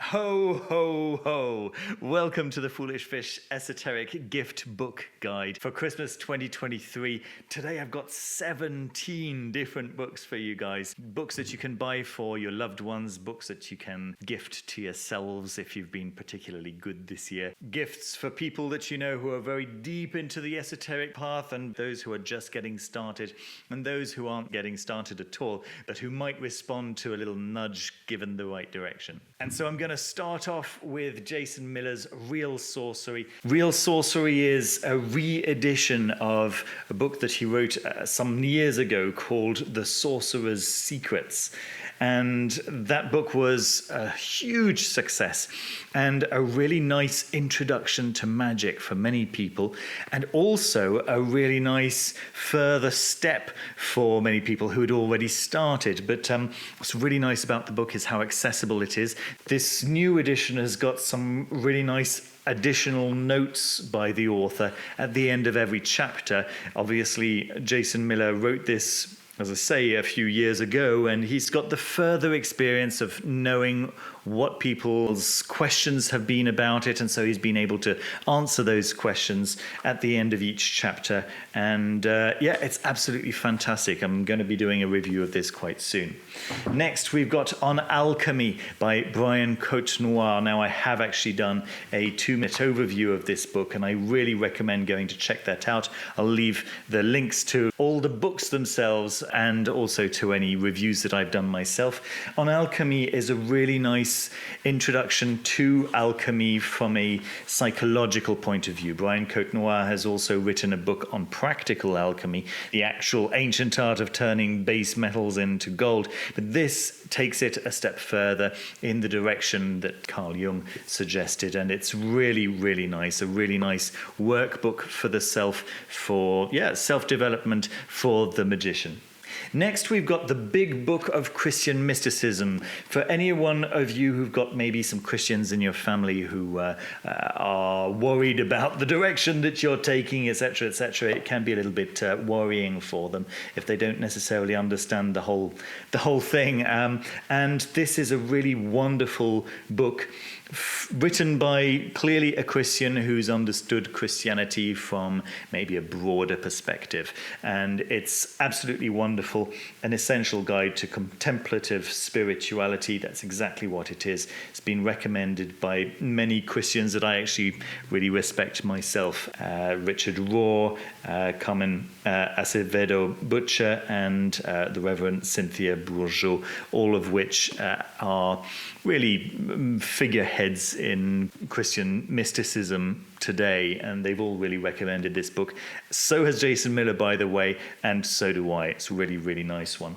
Ho, ho, ho. Welcome to the Foolish Fish Esoteric Gift Book Guide for Christmas 2023. Today I've got 17 different books for you guys. Books that you can buy for your loved ones, books that you can gift to yourselves if you've been particularly good this year. Gifts for people that you know who are very deep into the esoteric path, and those who are just getting started, and those who aren't getting started at all, but who might respond to a little nudge given the right direction. And so I'm going to start off with Jason Miller's Real Sorcery. Real Sorcery is a re-edition of a book that he wrote some years ago called The Sorcerer's Secrets. And that book was a huge success and a really nice introduction to magic for many people, and also a really nice further step for many people who had already started. But what's really nice about the book is how accessible it is. This new edition has got some really nice additional notes by the author at the end of every chapter. Obviously, Jason Miller wrote this, as I say, a few years ago, and he's got the further experience of knowing what people's questions have been about it, and so he's been able to answer those questions at the end of each chapter. And it's absolutely fantastic. I'm going to be doing a review of this quite soon. Next, we've got On Alchemy by Brian Cote-Noir. Now, I have actually done a 2-minute overview of this book, and I really recommend going to check that out. I'll leave the links to all the books themselves and also to any reviews that I've done myself. On Alchemy is a really nice introduction to alchemy from a psychological point of view. Brian Cote-Noir has also written a book on practical alchemy, the actual ancient art of turning base metals into gold. But this takes it a step further in the direction that Carl Jung suggested, and it's really, really nice. A really nice workbook for the self, for self-development for the magician. Next, we've got the Big Book of Christian Mysticism. For any one of you who've got maybe some Christians in your family who are worried about the direction that you're taking, etc., etc., it can be a little bit worrying for them if they don't necessarily understand the whole thing. And this is a really wonderful book written by clearly a Christian who's understood Christianity from maybe a broader perspective. And it's absolutely wonderful, an essential guide to contemplative spirituality. That's exactly what it is. It's been recommended by many Christians that I actually really respect myself. Richard Rohr, Carmen Acevedo Butcher, and the Reverend Cynthia Bourgeot, all of which are really figureheads in Christian mysticism today, and they've all really recommended this book. So has Jason Miller, by the way, and so do I. It's a really, really nice one.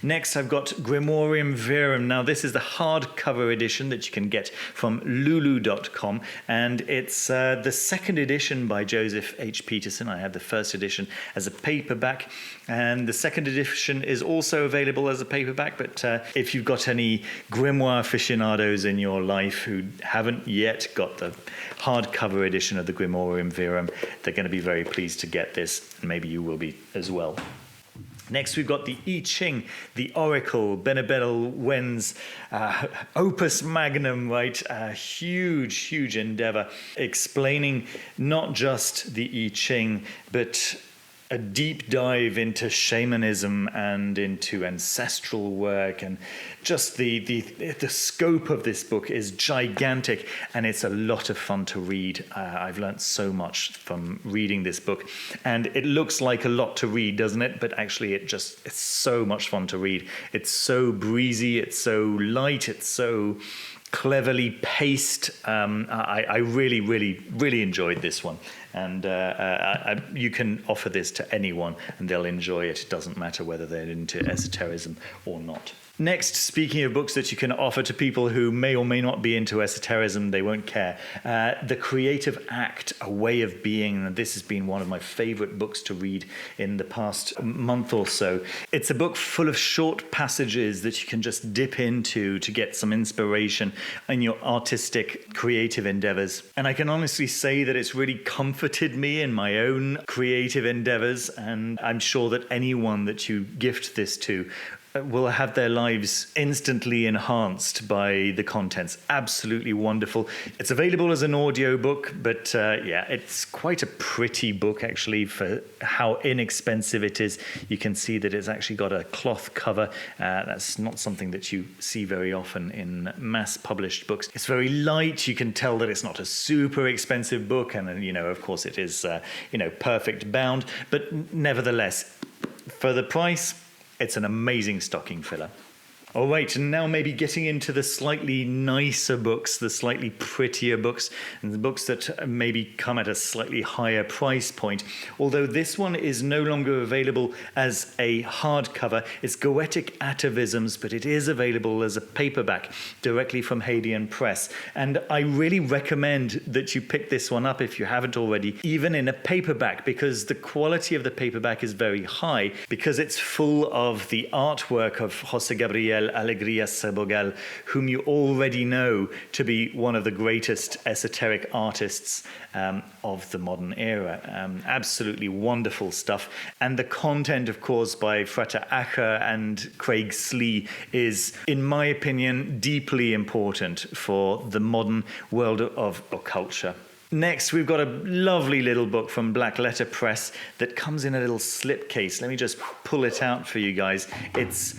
Next, I've got Grimorium Verum. Now, this is the hardcover edition that you can get from lulu.com, and it's the second edition by Joseph H. Peterson. I had the first edition as a paperback, and the second edition is also available as a paperback, but if you've got any grimoire aficionados in your life who haven't yet got the hardcover edition of the Grimorium Verum, they're going to be very pleased to get this, and maybe you will be as well. Next, we've got the I Ching, the Oracle, Benabedel Wen's opus magnum, right? A huge, huge endeavor explaining not just the I Ching, but a deep dive into shamanism and into ancestral work, and just the scope of this book is gigantic, and it's a lot of fun to read. I've learned so much from reading this book, and it looks like a lot to read, doesn't it? But actually it's so much fun to read. It's so breezy, it's so light, it's so cleverly paced. I really, really, really enjoyed this one. And you can offer this to anyone and they'll enjoy it. It doesn't matter whether they're into esotericism or not. Next, speaking of books that you can offer to people who may or may not be into esotericism, they won't care. The Creative Act, A Way of Being. And this has been one of my favorite books to read in the past month or so. It's a book full of short passages that you can just dip into to get some inspiration in your artistic, creative endeavors. And I can honestly say that it's really comforted me in my own creative endeavors. And I'm sure that anyone that you gift this to will have their lives instantly enhanced by the contents. Absolutely wonderful. It's available as an audiobook, but yeah, it's quite a pretty book actually for how inexpensive it is. You can see that it's actually got a cloth cover. That's not something that you see very often in mass published books. It's very light. You can tell that it's not a super expensive book, and of course it is perfect bound, but nevertheless, for the price, it's an amazing stocking filler. All right, and now maybe getting into the slightly nicer books, the slightly prettier books, and the books that maybe come at a slightly higher price point. Although this one is no longer available as a hardcover. It's Goêtic Atavisms, but it is available as a paperback directly from Hagia Press. And I really recommend that you pick this one up if you haven't already, even in a paperback, because the quality of the paperback is very high, because it's full of the artwork of José Gabriel Alegría Sabogal, whom you already know to be one of the greatest esoteric artists of the modern era. Absolutely wonderful stuff. And the content, of course, by Frater Acher and Craig Slee is, in my opinion, deeply important for the modern world of occulture. Next, we've got a lovely little book from Black Letter Press that comes in a little slipcase. Let me just pull it out for you guys. It's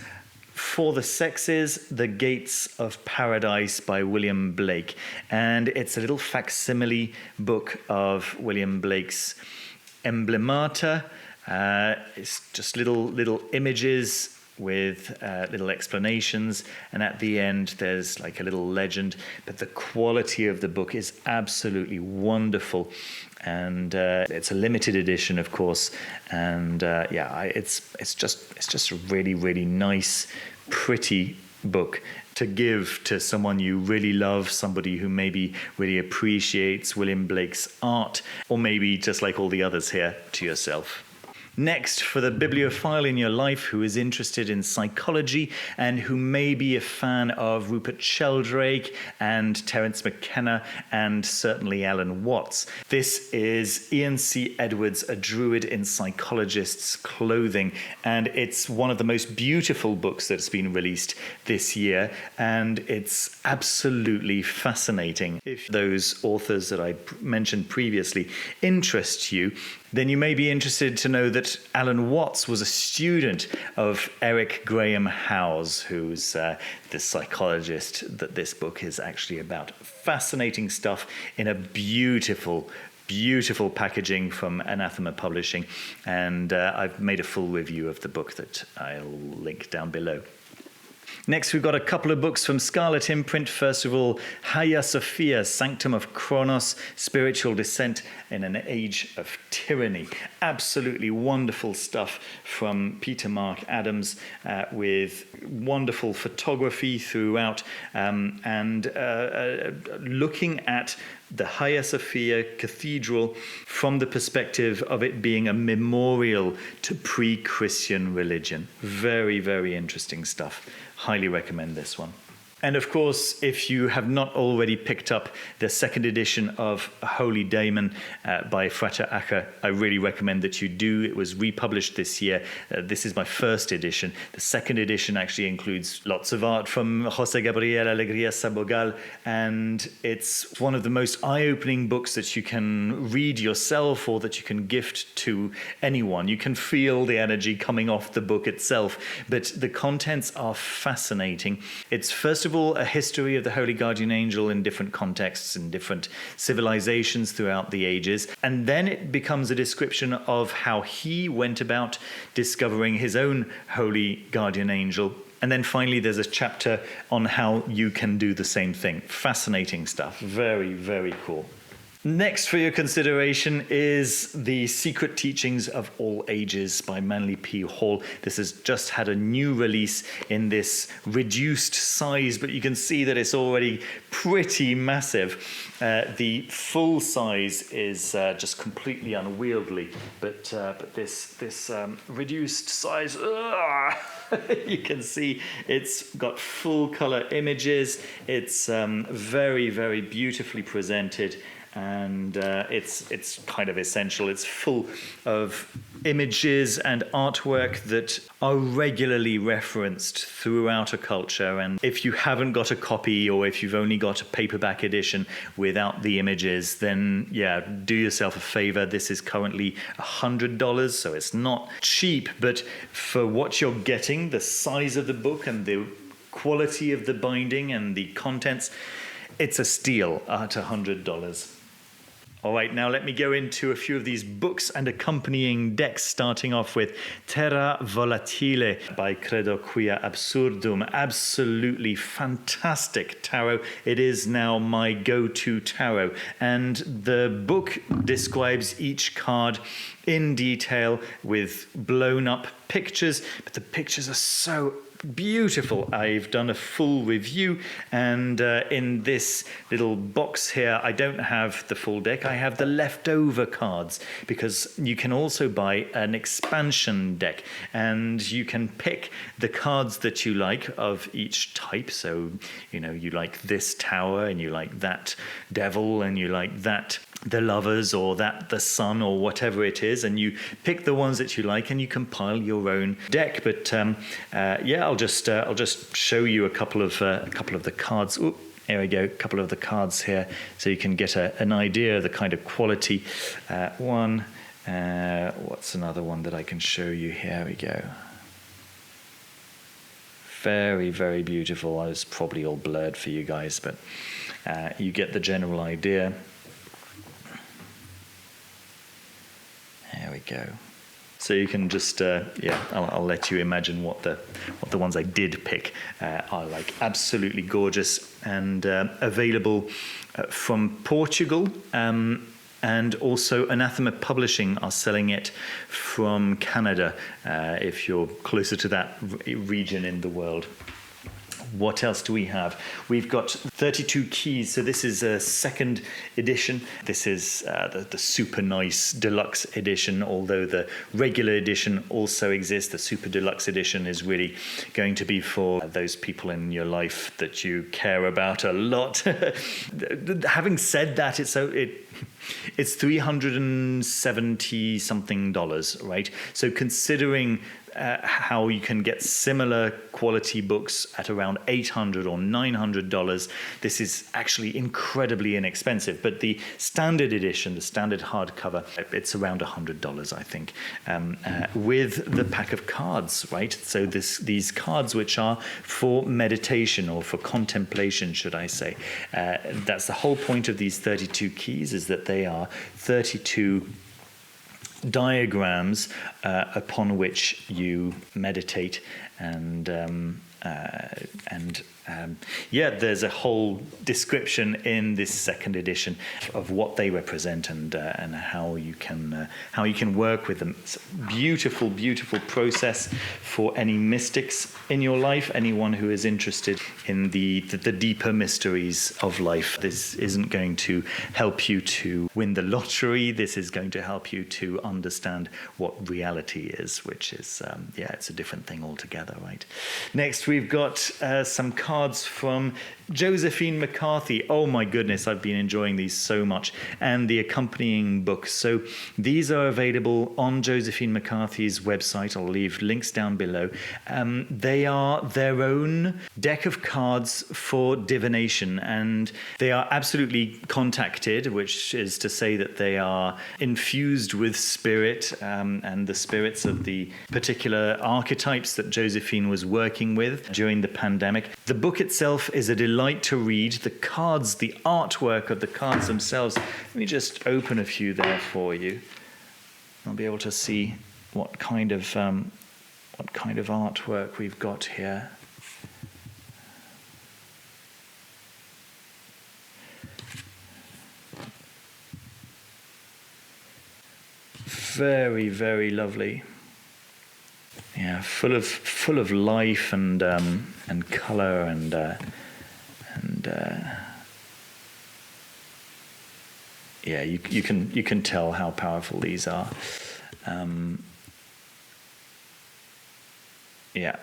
For the Sexes, The Gates of Paradise by William Blake. And it's a little facsimile book of William Blake's emblemata. It's just little images with little explanations, and at the end there's like a little legend, but the quality of the book is absolutely wonderful, and it's a limited edition, of course, and it's just a really nice, pretty book to give to someone you really love, somebody who maybe really appreciates William Blake's art, or maybe just like all the others here, to yourself. Next, for the bibliophile in your life who is interested in psychology and who may be a fan of Rupert Sheldrake and Terence McKenna and certainly Alan Watts. This is Ian C. Edwards, A Druid in Psychologist's Clothing, and it's one of the most beautiful books that's been released this year, and it's absolutely fascinating. If those authors that I mentioned previously interest you, then you may be interested to know that Alan Watts was a student of Eric Graham Howes, who's the psychologist that this book is actually about. Fascinating stuff in a beautiful packaging from Anathema Publishing, and I've made a full review of the book that I'll link down below. Next, we've got a couple of books from Scarlet Imprint. First of all, Hagia Sophia, Sanctum of Kronos, Spiritual Descent in an Age of Tyranny. Absolutely wonderful stuff from Peter Mark Adams, with wonderful photography throughout, and looking at the Hagia Sophia Cathedral from the perspective of it being a memorial to pre-Christian religion. Very interesting stuff. Highly recommend this one. And of course, if you have not already picked up the second edition of Holy Daimon by Frater Acher, I really recommend that you do. It was republished this year. This is my first edition. The second edition actually includes lots of art from José Gabriel Alegría Sabogal, and it's one of the most eye-opening books that you can read yourself or that you can gift to anyone. You can feel the energy coming off the book itself, but the contents are fascinating. It's first of all a history of the Holy Guardian Angel in different contexts and different civilizations throughout the ages, and then it becomes a description of how he went about discovering his own Holy Guardian Angel. And then finally there's a chapter on how you can do the same thing. Fascinating stuff. Very cool. Next for your consideration is The Secret Teachings of All Ages by Manly P. Hall. This has just had a new release in this reduced size, but you can see that it's already pretty massive. The full size is just completely unwieldy, but this reduced size, you can see it's got full color images. It's very beautifully presented. And it's kind of essential. It's full of images and artwork that are regularly referenced throughout a culture. And if you haven't got a copy, or if you've only got a paperback edition without the images, then yeah, do yourself a favor. This is currently $100, so it's not cheap, but for what you're getting, the size of the book and the quality of the binding and the contents, it's a steal at $100. All right, now let me go into a few of these books and accompanying decks, starting off with Terra Volatile by Credo Quia Absurdum. Absolutely fantastic tarot. It is now my go-to tarot. And the book describes each card in detail with blown up pictures, but the pictures are so beautiful. I've done a full review, and in this little box here, I don't have the full deck. I have the leftover cards, because you can also buy an expansion deck, and you can pick the cards that you like of each type. So, you know, you like this tower, and you like that devil, and you like that the lovers, or that the sun, or whatever it is, and you pick the ones that you like, and you compile your own deck. But yeah, I'll just show you a couple of the cards. Oop, here we go, a couple of the cards here, so you can get an idea of the kind of quality. What's another one that I can show you? Here we go. Very, very beautiful. It's probably all blurred for you guys, but you get the general idea. There we go. So you can just, yeah, I'll let you imagine what the ones I did pick are like. Absolutely gorgeous, and available from Portugal, and also Anathema Publishing are selling it from Canada, if you're closer to that region in the world. What else do we have? We've got 32 keys. So this is a second edition. This is the super nice deluxe edition, although the regular edition also exists. The super deluxe edition is really going to be for those people in your life that you care about a lot. Having said that, it's $370 something, right? So considering how you can get similar quality books at around $800 or $900. This is actually incredibly inexpensive. But the standard edition, the standard hardcover, it's around $100, I think, with the pack of cards, right? So these cards, which are for meditation, or for contemplation, should I say. That's the whole point of these 32 keys, is that they are 32 diagrams upon which you meditate, and yeah, there's a whole description in this second edition of what they represent, and how you can work with them. It's a beautiful, beautiful process for any mystics in your life, anyone who is interested in the deeper mysteries of life. This isn't going to help you to win the lottery. This is going to help you to understand what reality is, which is, yeah, it's a different thing altogether, right? Next, we've got some cards from Josephine McCarthy. Oh my goodness, I've been enjoying these so much, and the accompanying books. So these are available on Josephine McCarthy's website. I'll leave links down below. They are their own deck of cards for divination, and they are absolutely contacted, which is to say that they are infused with spirit, and the spirits of the particular archetypes that Josephine was working with during the pandemic. The book itself is a delight to read. The cards, the artwork of the cards themselves. Let me just open a few there for you. I'll be able to see what kind of artwork we've got here. Very, very lovely. Yeah, full of life and color and yeah, you can tell how powerful these are. Yeah,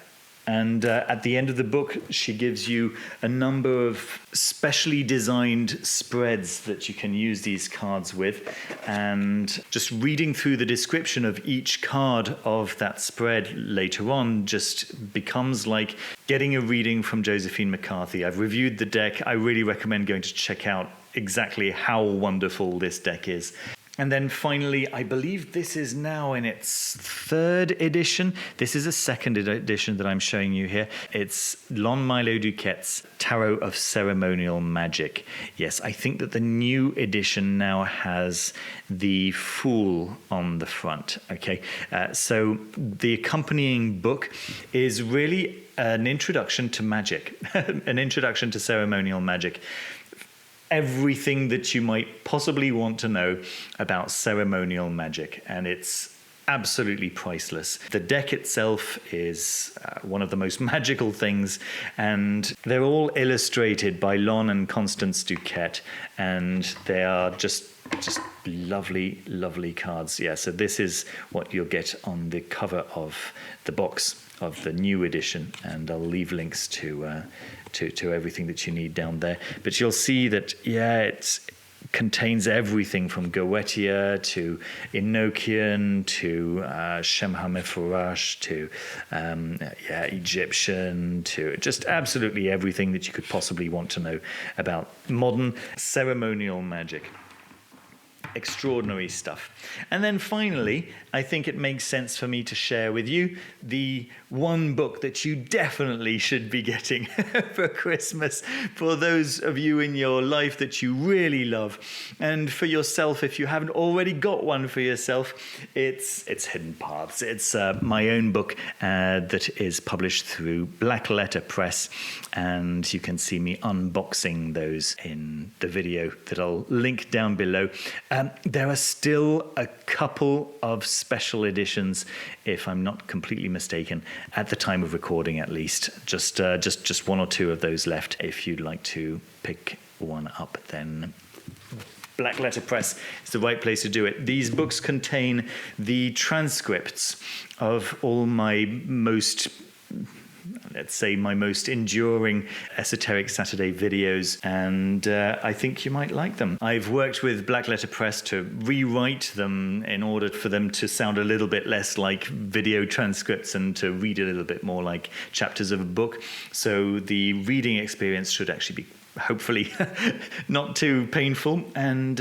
And at the end of the book, she gives you a number of specially designed spreads that you can use these cards with. And just reading through the description of each card of that spread later on just becomes like getting a reading from Josephine McCarthy. I've reviewed the deck. I really recommend going to check out exactly how wonderful this deck is. And then finally, I believe this is now in its 3rd edition. This is a 2nd edition that I'm showing you here. It's Lon Milo Duquette's Tarot of Ceremonial Magic. Yes, I think that the new edition now has the Fool on the front. Okay, so the accompanying book is really an introduction to magic, an introduction to ceremonial magic. Everything that you might possibly want to know about ceremonial magic, and it's absolutely priceless. The deck itself is one of the most magical things, and they're all illustrated by Lon and Constance Duquette, and they are just lovely, lovely cards. Yeah, so this is what you'll get on the cover of the box of the new edition, and I'll leave links to everything that you need down there. But you'll see that, yeah, it contains everything from Goetia to Enochian to Shem HaMeforash to Egyptian, to just absolutely everything that you could possibly want to know about modern ceremonial magic. Extraordinary stuff. And then finally, I think it makes sense for me to share with you the one book that you definitely should be getting for Christmas, for those of you in your life that you really love. And for yourself, if you haven't already got one for yourself, it's Hidden Paths. It's my own book that is published through Black Letter Press, and you can see me unboxing those in the video that I'll link down below. There are still a couple of special editions, if I'm not completely mistaken, at the time of recording at least. Just 1 or 2 of those left. If you'd like to pick one up, then Black Letter Press is the right place to do it. These books contain the transcripts of all my most, let's say, my most enduring Esoteric Saturday videos, and I think you might like them. I've worked with Black Letter Press to rewrite them in order for them to sound a little bit less like video transcripts and to read a little bit more like chapters of a book. So the reading experience should actually be hopefully not too painful, and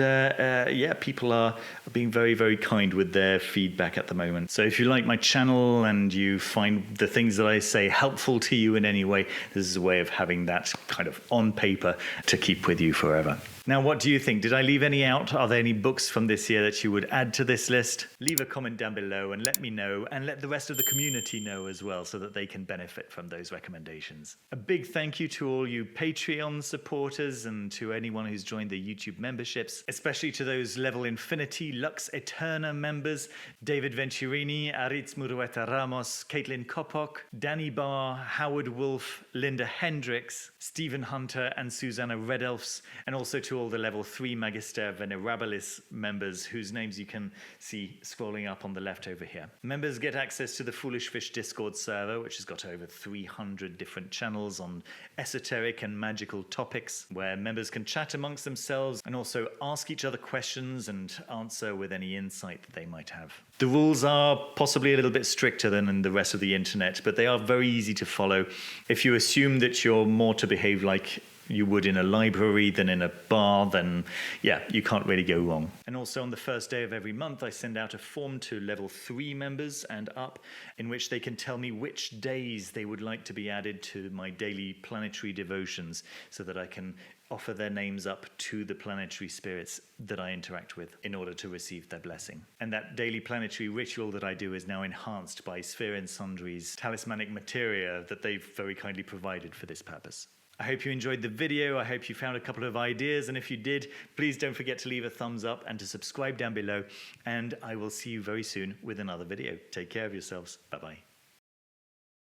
people are being very, very kind with their feedback at the moment. So if you like my channel and you find the things that I say helpful to you in any way, this is a way of having that kind of on paper to keep with you forever. Now, what do you think? Did I leave any out? Are there any books from this year that you would add to this list? Leave a comment down below and let me know, and let the rest of the community know as well, so that they can benefit from those recommendations. A big thank you to all you Patreon supporters and to anyone who's joined the YouTube memberships, especially to those Level Infinity Lux Eterna members: David Venturini, Aritz Murueta Ramos, Caitlin Kopok, Danny Barr, Howard Wolf, Linda Hendricks, Stephen Hunter, and Susanna Redelfs, and also to all the Level 3 Magister Venerabilis members, whose names you can see scrolling up on the left over here. Members get access to the Foolish Fish Discord server, which has got over 300 different channels on esoteric and magical topics, where members can chat amongst themselves and also ask each other questions and answer with any insight that they might have. The rules are possibly a little bit stricter than in the rest of the internet, but they are very easy to follow. If you assume that you're more to behave like you would in a library than in a bar, then yeah, you can't really go wrong. And also on the first day of every month, I send out a form to Level 3 members and up, in which they can tell me which days they would like to be added to my daily planetary devotions, so that I can offer their names up to the planetary spirits that I interact with in order to receive their blessing. And that daily planetary ritual that I do is now enhanced by Sphere and Sundry's talismanic materia that they've very kindly provided for this purpose. I hope you enjoyed the video. I hope you found a couple of ideas, and if you did, please don't forget to leave a thumbs up and to subscribe down below, and I will see you very soon with another video. Take care of yourselves. Bye-bye.